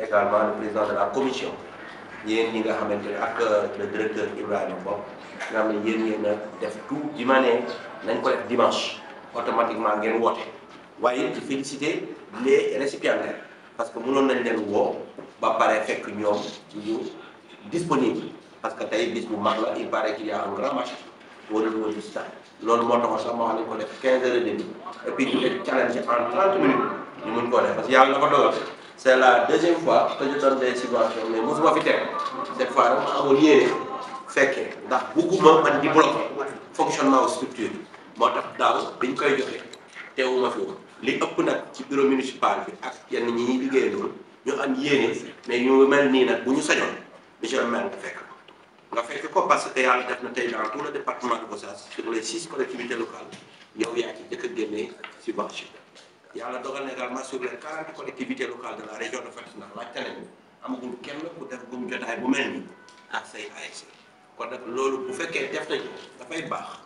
également le président de la commission yéen ñi nga xamante ne ak le directeur Ibrahima Bob nga xam ne yéen a def tout di ma ne nañ ko def dimanche automatiquement ngeen woote waaye di féliciter les récipiendaires parce que mënoon nañ leen woo ba pare fekk ñoom ñu disponible parce que tey bis bu mag la il paraît qu'il y a un grand match au niveau du stade loolu moo taxoon sax moo xam ne ko def 15h30 et puis ñu leen challenge en 30 minutes ñu mun koo def parce que yàlla dafa dogal c'est la deuxième fois que je donne des subventions mais mosuma fi teg cette fois dama amoon yéene fekkee ndax bugguma man di bloquer fonctionnement structure bi moo tax daaw biñ koy joxe teewuma fi woon li ëpp nag ci bureau municipal bi ak yenn ñi ñuy liggéey loolu ñu am yéene mais ñu mel nii nag bu ñu sañoon monsieur le maire nga fekk ko parce que yàlla def na tey dans tout le département de Gossas sur les 6 collectivités locales yow yaa ci jëkk a génnee subvention yàlla dogal na également sur les 40 collectivités locales de la région de Fatick ndax laajte nañu amagul kenn ku def gum jotaay bu mel nii ak say ASC kon nag loolu bu fekkee def nañu dafay baax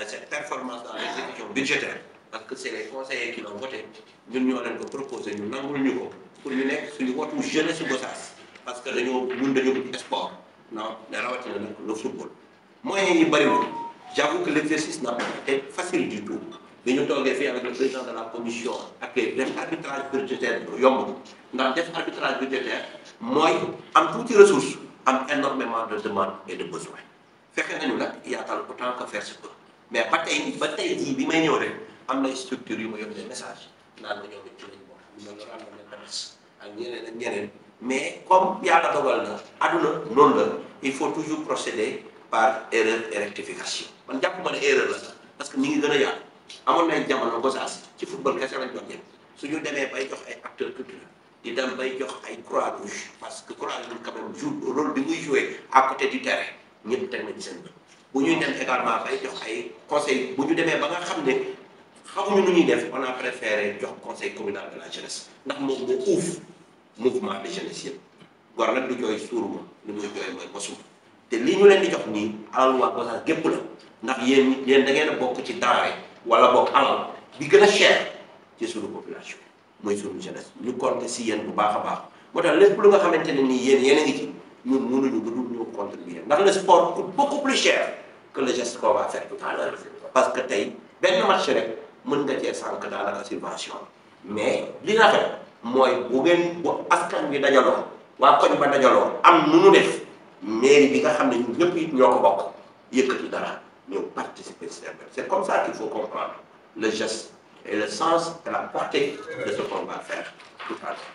cette performance dans l'exécution budgétaire parce que c'est les conseillers qui l'ont voté ñun ñoo leen ko proposé ñu nangul ñu ko pour ñu nekk suñu wotu jeunesse su Gossas parce que dañoo bëgg sport non mais rawatina nag le football moyens yi bëriwul j'avoue que l'exercice n'a pas été facile du tout bi ñu toogee fii avec le président de la commission ak def arbitrage budgétaire yomb ndax def arbitrage budgétaire mooy am tuuti ressources am énormément de demandes et de besoins fexe nañu nag yaatal autant que faire se peut mais ba tey jii bi may ñëw rek am na structure yu ma yónnee message naan ma ñoom it ci lañ bokk ñu mel noonu am na ak ñeneen ak ñeneen mais comme yàlla dogal na àdduna noonu la il faut toujours procéder par erreur et rectification man jàpp ma ne erreur la parce que mi ngi gën a yaatu amoon nañ jamono Gossas ci football kese lañ doon jëm suñu demee bay jox ay acteurs culturels di dem bay jox ay croix rouge parce que croix rouge quand même joue rôle bi muy joué à côté du terrain ñëpp teg nañ seen bët bu ñuy dem également bay jox ay conseil bu ñu demee ba nga xam ne xamuñu nu ñuy def on a préféré jox conseil communal de la jeunesse ndax moom moo uuf mouvement de jeunesse yëpp gor nag du jooy suuruma li muy jooy mooy mosuma te li ñu leen di jox nii alal waa Gossas gépp la ndax yéen da ngeen a bokk ci denrée wala bokk alal bi gën a cher ci suñu population mooy suñu jeunesse ñu compter si yéen bu baax a baax moo tax lépp lu nga xamante ne nii yéen a ngi ci ñun mënuñu lu dul ñu contribuer ndax le sport coûte beaucoup plus cher que le geste qu'on va faire tout à l'heure parce que tey benn match rek mën nga cee sànq daanaka subvention mais li rafet mooy bu askan bi dajaloo waa koñ ba dajaloo am nu nu def mairie bi nga xam ne ñun ñëpp it ñoo ko bokk yëkkati dara ñëw participer c'est comme ça qu'il faut comprendre le geste et le sens et la portée de ce qu'on va faire tout à l'heure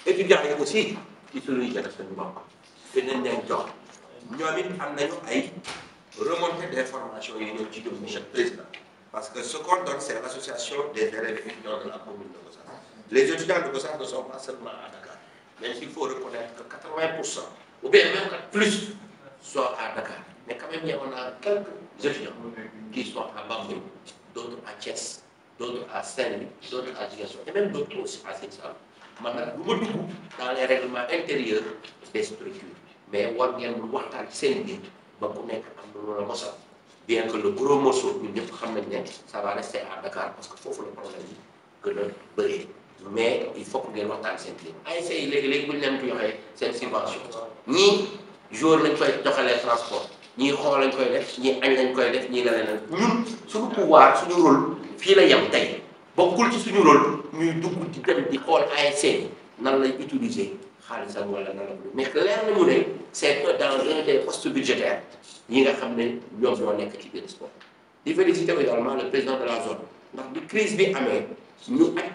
étudiants yi aussi ci suñuy jëlee suñu bokk te nañ leen jox ñoom it am nañu ay remontée d'informations yi ñëw ci ñoom monsieur le président parce que ce qu'on donne c'est l'association des élèves étudiants de la commune de Gossas. Les étudiants de Gossas ne sont pas seulement à Dakar mais il faut reconnaître que 80% ou bien même plus sont à Dakar mais quand même on a quelques étudiants qui sont à Bambey, d'autres à Thiès, d'autres à Saint-Louis, d'autres à Ziguinchor et même d'autres aussi à Ziguinchor. Maintenant lu ma dugg dans les règlements intérieurs des structures mais war ngeen waxtaan seen biir ba ku nekk am na lu la mosal bien que le gros morceau ñun ñëpp xam nañ ne ça va rester à Dakar parce que foofu le problème yi gën a bëree mais il faut que ngeen waxtaan seen biir ASC yi léegi-léegi bu ñu leen ko joxee seen subvention ñii jour lañ koy joxalee transport ñii xool lañ koy def ñii añ lañ koy def ñii la leen ñun suñu pouvoir suñu rôle fii la yem tey bokkul ci suñu rôle ñuy dugg di dem di xool ASC yi nan lay utiliser xaalisam wala nan la ko mais leer nañu ne c'est que dans un des postes budgétaires yi nga xam ne ñoom ñoo nekk ci biir sport di féliciter également le président de la zone ndax bi crise bi amee ñu aj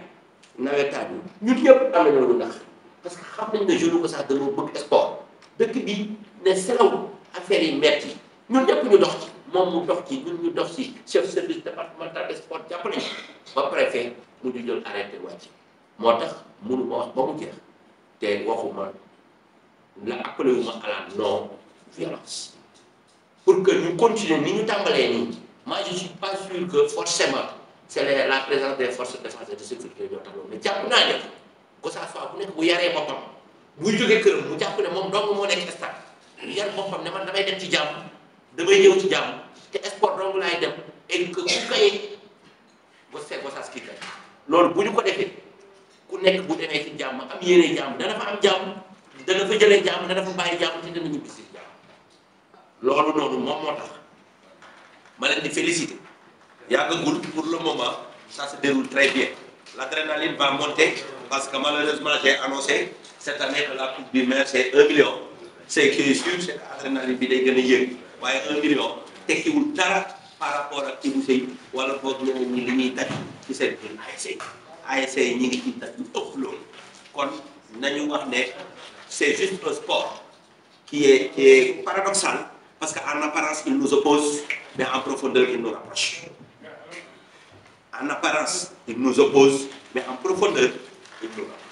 nawetaan yi ñun ñëpp am nañu lu ndax parce que xam nañ ne jeune Gossas dañoo bëgg sport dëkk bi ne selaw affaire yi metti ñun ñëpp ñu dox ci moom mu dox ci ñun ñu dox ci chef service départemental des sports jàppale ba préfet mu di jël arrêté wàcc moo tax mënu ma wax ba mu jeex te waxuma la appelé wu ma à la non violence pour que ñu continuer ni ñu tàmbalee nii moi je suis pas sûr que forcément c'est la présence des forces de défense et de sécurité ñoo tax loolu mais jàpp naa ne Gossas fois bu nekk bu yaree boppam buy jógee këram mu jàpp ne moom dong moo nekk stade yar boppam ne man damay dem ci jàmm damay ñëw ci jàmm te sport dong laay dem et que ku kay Gossas kii kay loolu bu ñu ko defee ku nekk bu demee ci jàmm am yéene jàmm dana fa am jàmm dana fa jëlee jàmm dana fa bàyyi jàmm te dana ñibbi si jàmm loolu noonu moom moo tax ma leen di féliciter yàggagul pour le moment ça se déroule très bien l'adrénaline va monter parce que malheureusement j'ai annoncé cette année que la coupe du maire c'est 1 million c'est qui est sûr c'est que adrénaline bi day gën a yëg waaye 1 million tekkiwul dara par rapport ak Ibou Seye wala boog ñeneen ñi li ñuy daj ci seen biir ASC yi ñi ngi ci daj lu ëpp loolu kon nañu wax ne c'est juste un sport qui est paradoxal parce qu'en apparence il nous oppose mais en profondeur il nous rapproche en apparence il nous oppose mais en profondeur il nous rapproche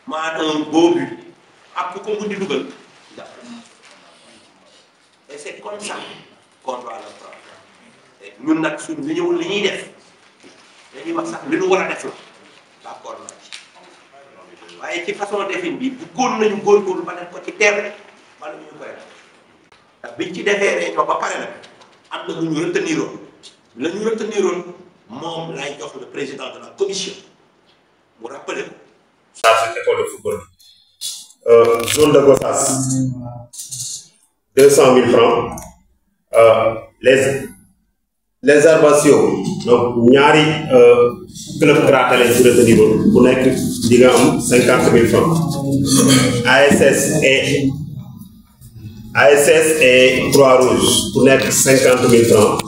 maa un beau but ak ku ko mun di dugal et c'est comme ça qu'on doit le prendre ñun nag suñ li ñuy def dañuy wax sax li ñu war a def la d'accord na ci waaye ci façon defin bi bu góor nañu góorgóorlu ba def ko ci terre wala ñu koy def ndax biñ ci defee réunion ba pare nag am na lu ñu reteniroon la ñu reteniroon moom lay jox le président de la commission mu rappelé ko. Ça c'est école de football. Zone de Gossas 200 000 francs. Les arbations donc ñaari club graté lañ ci retenir bu nekk di nga am 50 000 francs. ASS et Croix-Rouge bu nekk 50 000 francs.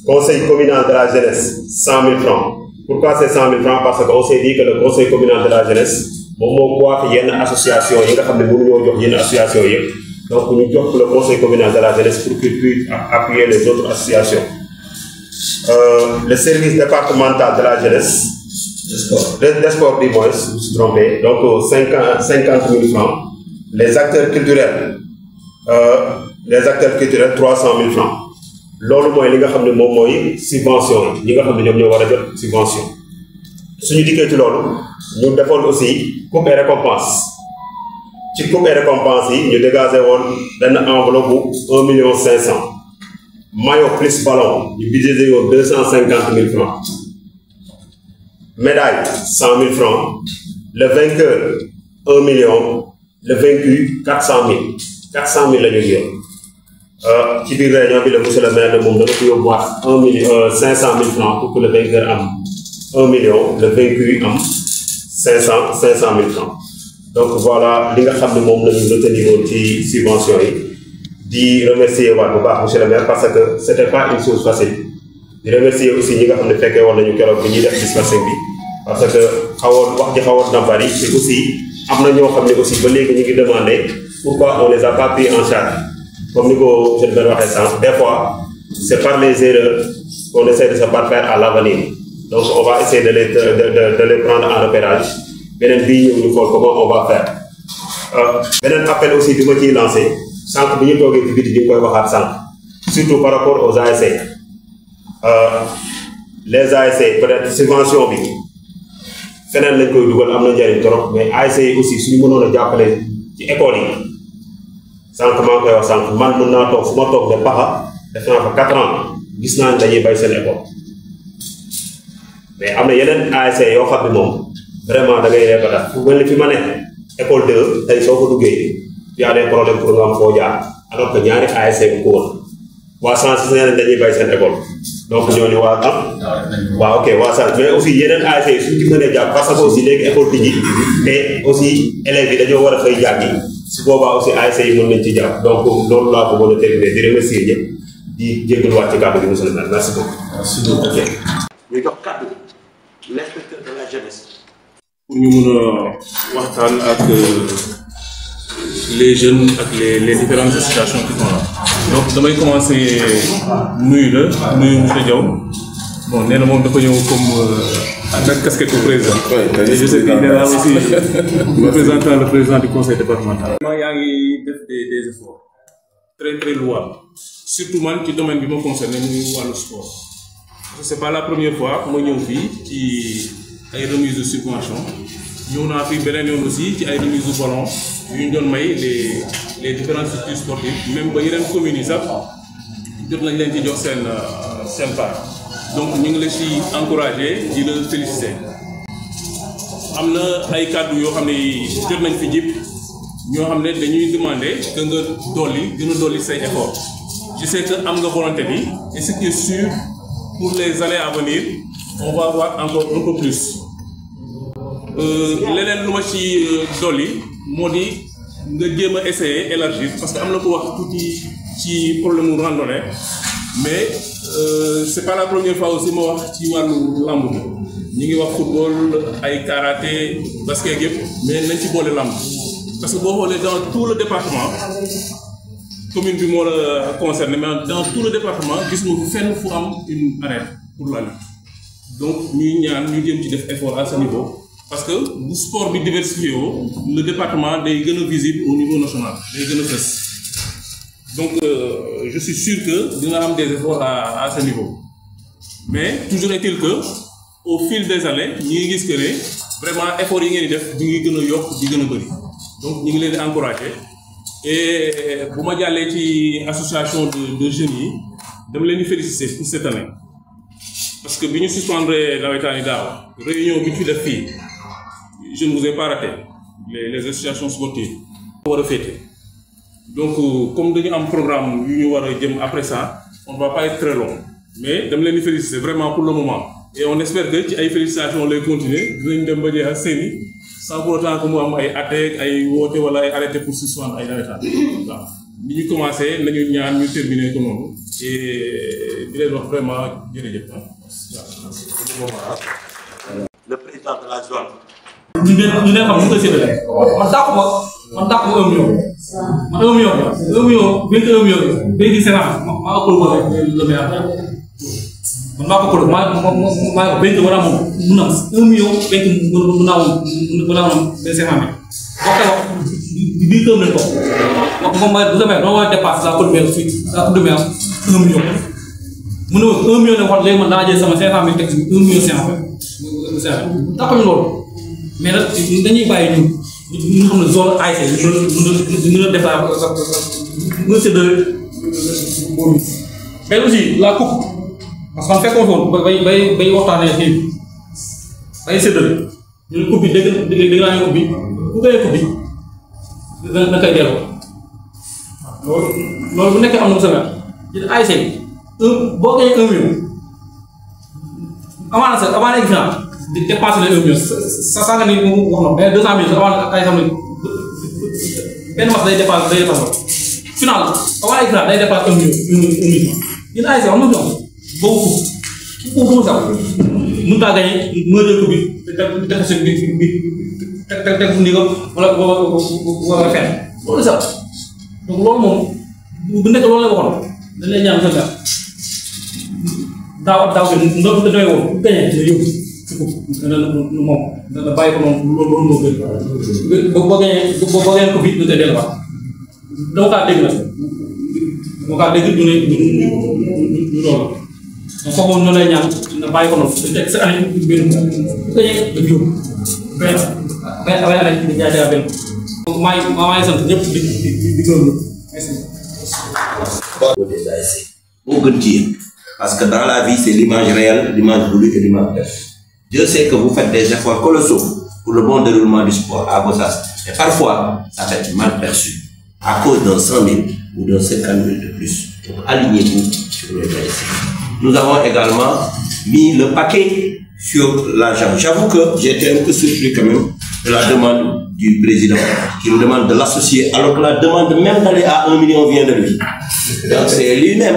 Conseil communal de la jeunesse 100 000 francs. Pourquoi c'est 100 000 francs? Parce qu'on s'est dit que le conseil communal de la jeunesse moom moo coiffé yenn association yi nga xam ne mënuñoo jox yenn association yëpp donc ñu jox le conseil communal de la jeunesse pour qu'il puisse appuyer les autres associations. Le service départemental de la jeunesse des sports du moins, je me suis trompé, donc 50 000 francs. Les acteurs culturels 300 000 francs. loolu mooy li nga xam ne moom mooy subvention yi ñi nga xam ne ñoom ñoo war a jot subvention suñu dikkee ci loolu ñu defoon aussi coupe et récompense ci coupe et récompense yi ñu dégagé woon benn enveloppe bu 1,5 million maillot plus ballon ñu budgété woon 250 000 francs médaille 100 000 francs le vainqueur 1 million le vaincu 400 000 400 000 la ñu yor ci biir réunion bi le monsieur le maire de moom dana ko yóbbuwaat 500 000 francs pour que le vainqueur am 1 million le vaincu am 500 000 francs donc voilà li nga xam ne moom la ñu retenir woon ci subvention yi di remercier waat bu baax monsieur le maire parce que c'était pas une chose facile di remercier aussi ñi nga xam ne fekkee woon nañu keroog bi ñuy def dispatching bi parce que wax ji xawoon na bari te aussi am na ñoo xam ne aussi ba léegi ñu ngi demander pourquoi on les a pas pris en charge. Comme nous l'avons des fois, c'est par les erreurs qu'on essaie de se parfaire à l'avenir. Donc, on va essayer de les prendre en repérage. Comment on va faire. Un appel aussi que je lancé, sans que surtout par rapport aux ASC. Les ASC, peut-être subvention, feneen lañ koy dugal am na njëriñ trop mais ASC aussi suñu mënoon a jàppale ci école yi. sànq maa ngi koy wax sànq man mën naa toog fu ma toog de paxa def naa fa 4 ans gis naa ne dañuy bay seen école mais am na yeneen ASC yoo xam ne moom vraiment da ngay ba tax fu mel ni fi ma ne école 2 tey soo ko duggee y a des problèmes pour nga am foo jaar alors que ñaari ASC bu ko woon waa sens nee nañ dañuy bay seen école donc ñooñu waa am waaw ok waa sens mais aussi yeneen ASC yi suñ ci mënee jàpp parce que aussi léegi école tijji te aussi élèves yi dañoo war a fay jàngi si boobaa aussi ASC yi mën nañ ci jàpp donc loolu laa ko mën a terminer di remercier ñëpp di jégaluwaat ci kàddu gi monsieur le maire merci beaucoup. merci beaucoup. ok. ñu jox kàddu l'inspecteur de la jeunesse. pour ñu mën a waxtaan ak les jeunes ak les différentes associations qui sont là. donc damay commencer nuyu monsieur Diaw bon nee na moom dafa ñëw comme avec casquette au président. oui je sais que nee naa aussi représentant le président du conseil départemental. yaa ngi def des efforts très très louables surtout man ci domaine bi ma concerné muy wàllu sport. c'est pas la première fois ma ñëw fii ci ay remise de subvention ñëw naa fi beneen yoon aussi ci ay remise de ballon yu ñu doon may les différentes structures sportives même ba yeneen communes yi sax jot nañ leen ci jox seen part donc ñu ngi la ci encourager di la féliciter am na ay kàddu yoo xam ne jot nañ fi jip ñoo xam ne dañuy demander que nga gën a dolli say effort. Je sais que am nga volonté bi et ce qui est sûr pour les années à venir on va avoir encore un peu plus leneen lu ma ci dolli moo di nga jéem a essayer élargir parce que am na ko wax tuuti ci problème mu randonnée mais c'est pas la première fois aussi ma wax ci wàllu lamb bi ñi ngi wax football ay karaté basket yëpp mais nañ ci boole lamb parce que boo xoolee dans tout le département commune bi moo la concerné mais dans tout le département gis nga fenn fu am une arène pour la lutte donc ñuy ñaan ñu jëm ci def effort à ce niveau parce que bu sport bi diversifié woo le département day gën a visible au niveau national day gën a fës donc je suis sûr que dina am des efforts à ce niveau mais toujours est-il que au fil des années ñi ngi gis que ne vraiment effort yi ngeen di def di ngi gën a yokk di gën a bëri donc ñu ngi leen di encourager et bu ma jàllee ci association de jeunes yi dama leen di féliciter pour cette année parce que bi ñu suspendre nawetaani daaw réunion bi ñu fi def fii je ne vous ai pas raté les associations sportives war a féete donc comme dañu am programme yu ñu war a jëm après ça on ne va pas être très long mais dama leen di féliciter vraiment pour le moment et on espère que ci ay félicitations lay continuer dinañ dem ba jeexal seeni sans pour autant que mu am ay attaques ay woote wala ay arrêté pour suspendre ay nawetaan waaw ni ñu commencé nañu ñaan ñu terminer ko noonu et di leen wax vraiment jërëjëf le président de la zone. ñu ne xam ñu koy séddale man dàqu ma 1 million man 1 million 21 millions béykat yi maa ko ko le maire man maa ko maa béykat war a moom mun na 1 million béykat mun naa moom 25 000 wax bi kër nañ ko moom mooy bu demee dama war a dépassé la coupe de maire 1 million mu ne 1 million ne wax léegi man naa jël sama 500 000 teg si 1 million 500 taxuñu loolu mais nag dañuy bàyyi ñu xam ne zone ASC mën a def mën a séddale boobu mais aussi la coupe parce que man fekkoon foon bay waxtaanee fii bay séddale ñu ne coupe bi dégg naa ne coupe bi bu gënee coupe bi na koy delloo loolu bu nekkee am na semaine yéen ASC boo gënee 1 million amaana sax avant les finales di dépassé les 1 million sa nga ni wax na mais 200 000 avant ay xam ne benn match day dépassé final avant les finales day dépassé 1 million yéen ASC am na ñoom boobu ku sax mën taa gagné mën jël ko bi def ko bi teg fu ndigal wala fenn loolu sax donc loolu moom bu nekk loolu la waxoon dañ lay ñaan sa daaw bi ndox mi demee woon bu gañee dina yóbbu moom dana bàyyi ko moom loolu moo gën boo gañee ko bi nga koy delluwaat dama kaa dégg nag dama kaa dégg ñu loolu donc foofu noonu lay ñaan na bàyyi ko noonu teg sa année benn bu gañee dañu yóbbu benn année di jaay benn maa ngi sant ñëpp di gërëm moo gën ci yéen parce que dans la vie c'est l'image réelle, l'image voulue et l'image perçue. Dieu sait que vous faites des efforts colossaux pour le bon déroulement du sport à Gossas, mais parfois ça peut être mal perçu à cause d'un 100 000 ou d'un 50 000 de plus. Donc alignez-vous sur les ASC. Nous avons également mis le paquet sur l'argent. J'avoue que j'ai été un peu surpris quand même de la demande du président qui nous demande de l'associer alors que la demande même d'aller à 1 million vient de lui. Donc c'est lui-même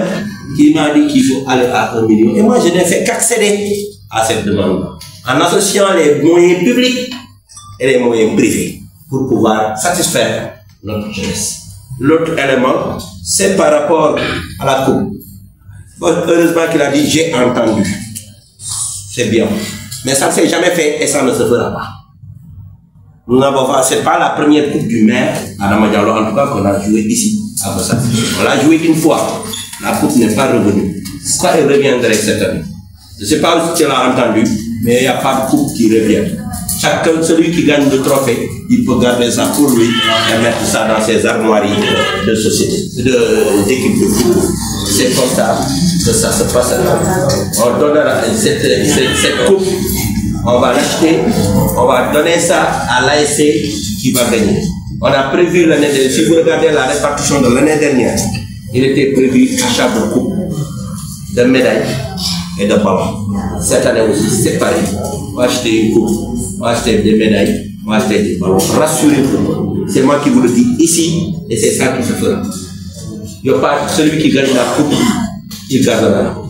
qui m'a dit qu'il faut aller à 1 million. Et moi je n'ai fait qu'accéder à cette demande en associant les moyens publics et les moyens privés pour pouvoir satisfaire notre jeunesse. L'autre élément, c'est par rapport à la coupe. Bon, heureusement qu'il a dit j'ai entendu. C'est bien. Mais ça ne s'est jamais fait et ça ne se fera pas. Nous n'avons pas, c'est pas la première coupe du maire à Namadjalo, en tout cas qu'on a joué ici à Gossas. On l'a joué une fois. La coupe n'est pas revenue. Ça, elle reviendrait cette année. Je ne sais pas si tu l'as entendu, mais il n'y a pas de coupe qui revient. Chacun, celui qui gagne le trophée, il peut garder ça pour lui et mettre ça dans ses armoiries de société, d'équipe de football. C'est comme ça que ça se passe. On donnera cette coupe, on va l'acheter, on va donner ça à l'ASC qui va gagner. On a prévu l'année dernière, si vous regardez la répartition de l'année dernière, il était prévu achat de coupe, de médailles et de ballons. Cette année aussi, c'est pareil. On va acheter une coupe, on va acheter des médailles, on va acheter des ballons. Rassurez-vous, c'est moi qui vous le dis ici et c'est ça qui se fera. Il n'y a pas celui qui gagne la coupe, il gagnera.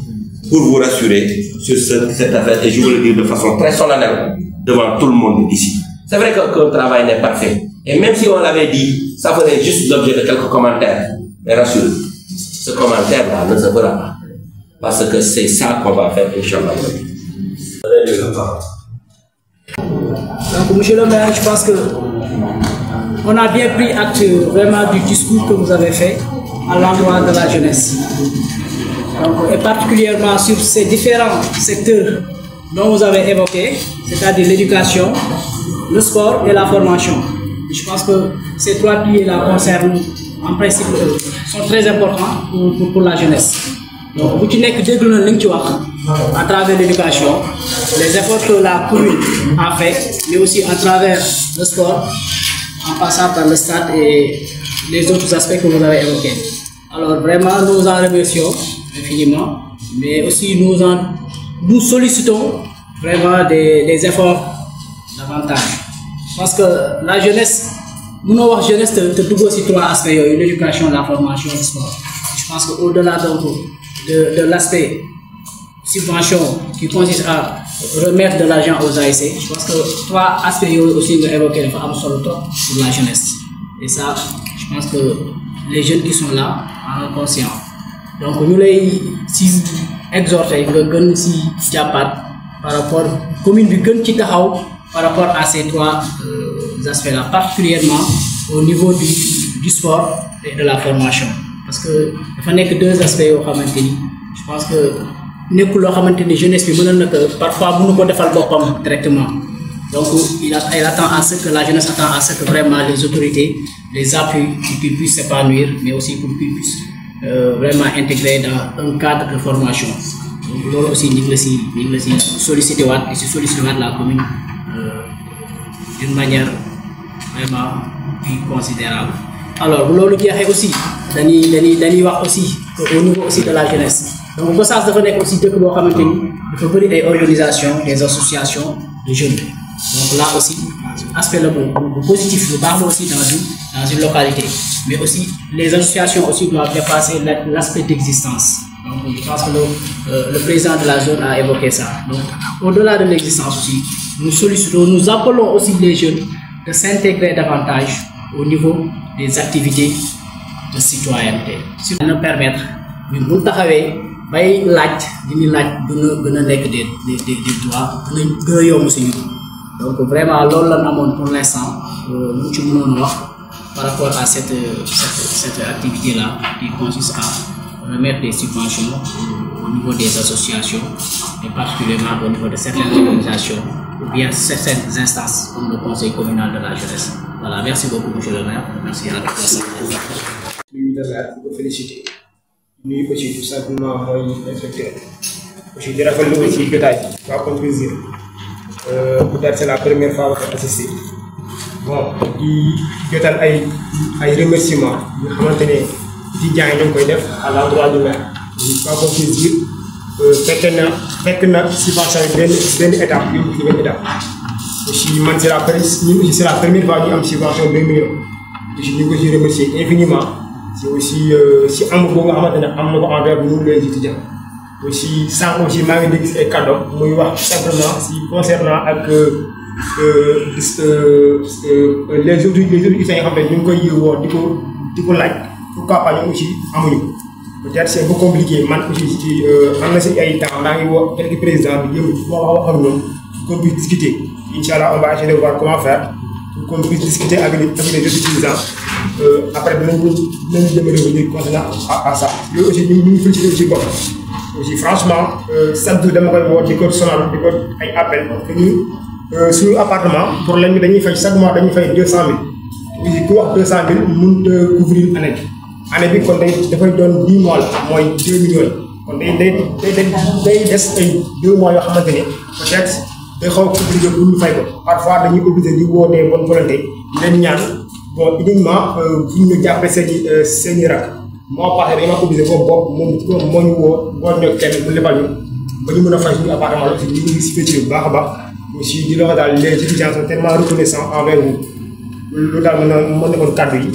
Pour vous rassurer sur cette affaire, et je vous le dis de façon très solennelle devant tout le monde ici. C'est vrai qu'un travail n'est parfait. Et même si on l'avait dit, ça ferait juste l'objet de quelques commentaires. Mais rassurez-vous, ce commentaire-là ne se fera pas. Parce que c'est ça qu'on va faire, Inch'Allah. Donc, monsieur le maire, je pense que on a bien pris acte vraiment du discours que vous avez fait à l'endroit de la jeunesse. Donc, et particulièrement sur ces différents secteurs dont vous avez évoqué, c'est-à-dire l'éducation, le sport et la formation. Je pense que ces trois piliers-là concernent, en principe, sont très importants pour la jeunesse. Donc, vous tenez que dès que nous à travers l'éducation, les efforts que la commune a fait, mais aussi à travers le sport, en passant par le stade et les autres aspects que vous avez évoqués. Alors vraiment, nous en remercions infiniment, mais aussi nous sollicitons vraiment des efforts davantage. Parce que la jeunesse, nous avons jeunesse de aussi trois aspects, l'éducation, la formation et le sport. Je pense qu'au-delà de l'aspect subvention qui consiste à remettre de l'argent aux ASC, je pense que trois aspects aussi évoqués pour la jeunesse. Et ça, je pense que les jeunes qui sont là en sont conscients. Donc nous les exhorter par rapport à la commune par rapport à ces trois aspects-là, particulièrement au niveau du sport et de la formation. Parce que il n'y a que deux aspects je pense que les jeunesse parfois nous ne directement. Donc elle attend à ce que la jeunesse attend à ce que vraiment les autorités les appuient pour qu'ils puissent s'épanouir, mais aussi pour qu'ils puissent vraiment intégrer dans un cadre de formation. Donc là aussi nous solliciter la commune d'une manière vraiment considérable. Alors vous le aussi au niveau aussi de la jeunesse. Donc ça dafa nekk aussi dëkk boo xamante ni dafa bëri ay organisations des associations de jeunes. Donc là aussi aspect le positif le baax aussi dans une localité, mais aussi les associations aussi doivent dépasser l'aspect d'existence. Donc je pense que le président de la zone a évoqué ça. Donc au-delà de l'existence aussi, nous appelons aussi les jeunes de s'intégrer davantage au niveau des activités de citoyenneté. Ça nous permettre de nous bay laaj li ñu laaj gëna nekk des droits gëna yomb ci ñu. Donc vraiment loolu la amoon pour l'instant lu ci mënoon wax par rapport à cette activité là qui consiste à remettre des subventions au niveau des associations et particulièrement au niveau de certaines organisations ou bien certaines instances comme le conseil communal de la jeunesse. Voilà, merci beaucoup monsieur le maire, merci à la personne. Vous féliciter. Nous aussi tout simplement inspecteur. Je dirais que nous aussi pas contribuer. Peut-être c'est la première fois que assister. Bon, il y a des remerciements. Nous avons à l'endroit du maire. Pas contribuer. Fekk na subvention benn étape yóbbu ci benn étape. Aussi c'est la première fois ñu am subvention 2 millions. Je ñu ko ci remercier infiniment. C'est aussi si amour boo nga xamante ne am na ko envers nous les étudiants. Aussi sans aussi maa ngi dégg si ay cadeaux muy wax simplement si concernant ak les autres étudiants yi nga xam ne ñu ngi koy woo di ko laaj pourquoi pas ñu aussi amuñu. Peut-être c'est un peu compliqué man aussi ci am na si ay temps maa ngi woo quelques présidents bi yëngu wax ak ñoom pour qu'on puisse discuter. Inch'Allah on va essayer de voir comment faire pour qu'on puisse discuter avec les autres étudiants. Après dinañu revenir concernant à ça. Yooyu aussi ñu félicité aussi bopp. Aussi franchement chaque jour dama koy woo di ko sonal di ko ay appel parce que ñun suñu appartement problème bi dañuy fay chaque mois dañuy fay 200 000. Aussi ku wax 200 000 mënut a couvrir année bi kon dafay doon 10 mois la mooy 2 millions kon day des ay 2 mois yoo xamante ni peut-être day xaw a compliqué pour ñu fay ko parfois dañuy obligé di woo des bonnes volontés di leen ñaan bon uniquement pour ñu jàppale seen i rak moo passé dañu ma obligé boobu moom moo ñu woo boo ñëw kenn bu lebal ñu ba ñu mën a fay suñu appartement la aussi ñu ngi si féetee bu baax a baax aussi di la wax daal les étudiants sont tellement reconnaissants envers vous loolu daal mën nekkoon kàddu yi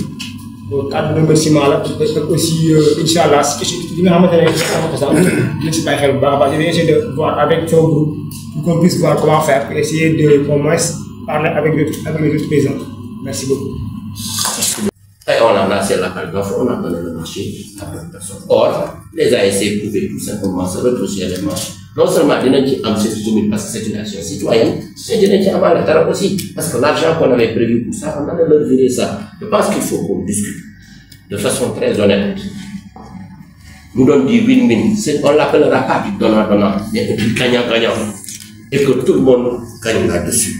kàddu remerciement la ak aussi incha allah si li nga xamante ne ko sax dina si bàyyi xel bu baax a baax je vais essayer de voir avec son groupe pour qu'on puisse voir comment faire pour essayer de au moins parler avec les autres paysans. Merci beaucoup. Et on a lancé l'appel d'offres, on a donné le marché à plein de personnes. Or, les ASC pouvaient tout simplement se retrousser les manches. Non seulement dinañ ci am cette commune parce que c'est une action citoyenne, mais dinañ ci amaale dara aussi parce que l'argent qu'on avait prévu pour ça, on allait leur virer ça. Je pense qu'il faut qu'on discute de façon très honnête. Nous donnons du win-win, on ne l'appellera pas du donnant-donnant, mais du gagnant-gagnant. Et que tout le monde gagne là-dessus.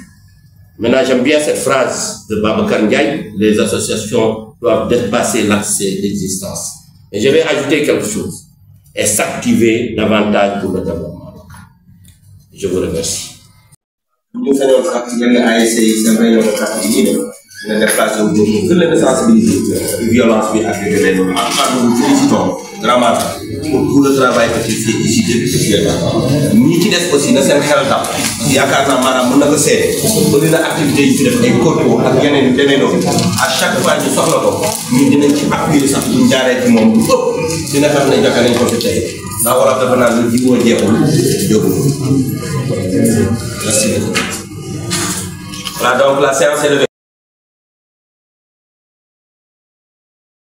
Maintenant, j'aime bien cette phrase de Babacar Ndiaye, les associations doivent dépasser l'accès d'existence. Et je vais ajouter quelque chose, et s'activer davantage pour le développement local. Je vous remercie. Nous faisons partie de l'ASC, c'est vrai, notre partie, nous déplaçons pour les sensibiliser, violence et agression. En tout cas, nous vous félicitons vraiment pour tout le travail que tu fais ici depuis ñi ci des aussi na seen xel dal yaakaar naa maanaam mën na ko seede bëri na activité yi fi def ay coto ak yeneen yu demee noonu à chaque fois ñu soxla ko ñun dinañ ci appuyer sax ñu jaaree ci moom lu ëpp dina xam ne joxe nañ ko fi tey ndax wala dafa naan lu jiwoo jeexul jógul. Merci beaucoup. Voilà donc la séance est levée.